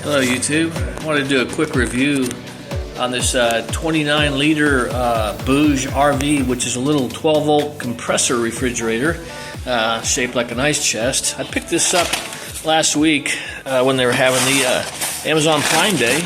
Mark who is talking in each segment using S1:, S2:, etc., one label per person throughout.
S1: Hello YouTube. I wanted to do a quick review on this 29 liter BougeRV, which is a little 12 volt compressor refrigerator shaped like an ice chest. I picked this up last week when they were having the Amazon Prime Day.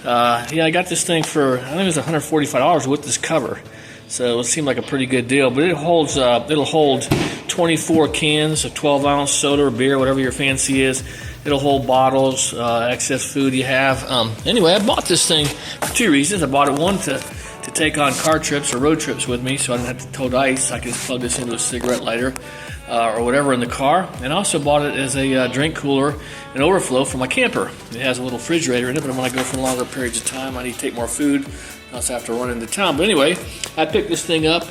S1: Yeah, I got this thing for, I think it was $145 with this cover. So it seemed like a pretty good deal, but it holds, it'll hold 24 cans of 12 ounce soda or beer, whatever your fancy is. It'll hold bottles, excess food you have. Anyway, I bought this thing for two reasons. I bought it, one, to take on car trips or road trips with me, so I didn't have to tote ice. I could just plug this into a cigarette lighter or whatever in the car. And I also bought it as a drink cooler and overflow for my camper. It has a little refrigerator in it, but when I go for longer periods of time, I need to take more food. I also have to run into town. But anyway, I picked this thing up.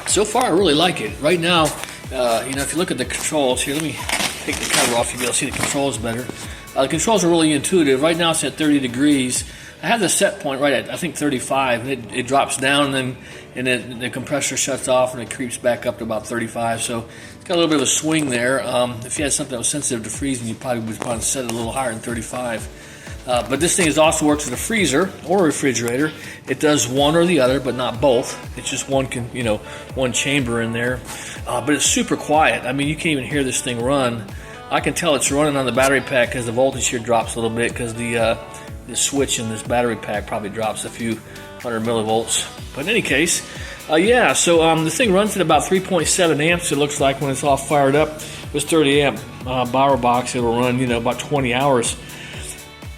S1: So far, I really like it. Right now, you know, if you look at the controls here, let me take the cover off, you'll be able to see the controls better. The controls are really intuitive. Right now it's at 30 degrees. I have the set point right at, I think, 35, and it drops down, and then the compressor shuts off and it creeps back up to about 35. So it's got a little bit of a swing there. If you had something that was sensitive to freezing, you probably would want to set it a little higher than 35. But this thing also works with a freezer or a refrigerator. It does one or the other, but not both. It's just one, one chamber in there. But it's super quiet. I mean, you can't even hear this thing run. I can tell it's running on the battery pack because the voltage here drops a little bit because the switch in this battery pack probably drops a few hundred millivolts. But in any case, yeah. So the thing runs at about 3.7 amps. It looks like when it's all fired up. This 30 amp power box, it'll run about 20 hours.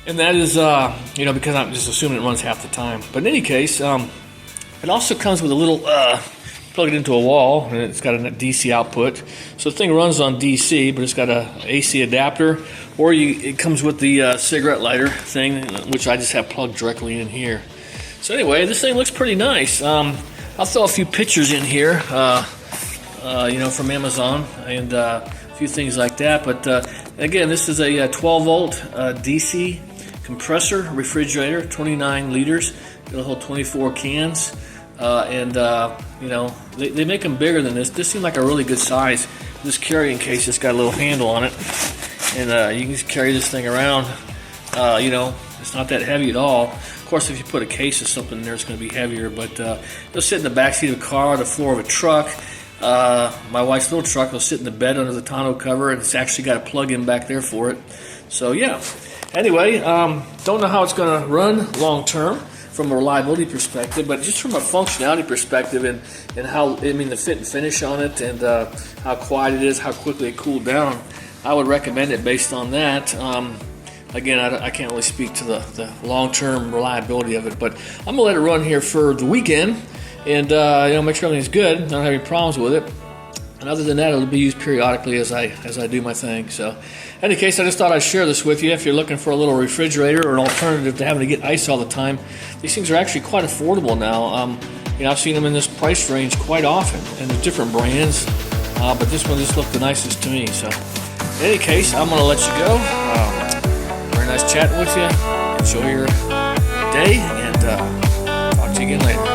S1: And that is, because I'm just assuming it runs half the time. But in any case, it also comes with a little, plug it into a wall, and it's got a DC output. So the thing runs on DC, but it's got a AC adapter, or it comes with the cigarette lighter thing, which I just have plugged directly in here. So anyway, this thing looks pretty nice. I'll throw a few pictures in here, from Amazon, and a few things like that. But again, this is a 12 volt DC compressor refrigerator, 29 liters. It'll hold 24 cans. They make them bigger than this. This seemed like a really good size. This carrying case just got a little handle on it, and you can just carry this thing around. It's not that heavy at all. Of course, if you put a case or something in there, it's going to be heavier, but it'll sit in the back seat of a car, the floor of a truck. My wife's little truck will sit in the bed under the tonneau cover, and it's actually got a plug-in back there for it. So yeah. Anyway, don't know how it's going to run long term from a reliability perspective, but just from a functionality perspective and how, the fit and finish on it, and how quiet it is, how quickly it cooled down, I would recommend it based on that. Again, I can't really speak to the long-term reliability of it, but I'm going to let it run here for the weekend and make sure everything's good. I don't have any problems with it. And other than that, it'll be used periodically as I do my thing. So, in any case, I just thought I'd share this with you. If you're looking for a little refrigerator or an alternative to having to get ice all the time, these things are actually quite affordable now. I've seen them in this price range quite often, and there's different brands. But this one just looked the nicest to me. So, in any case, I'm going to let you go. Very nice chatting with you. Enjoy your day, and talk to you again later.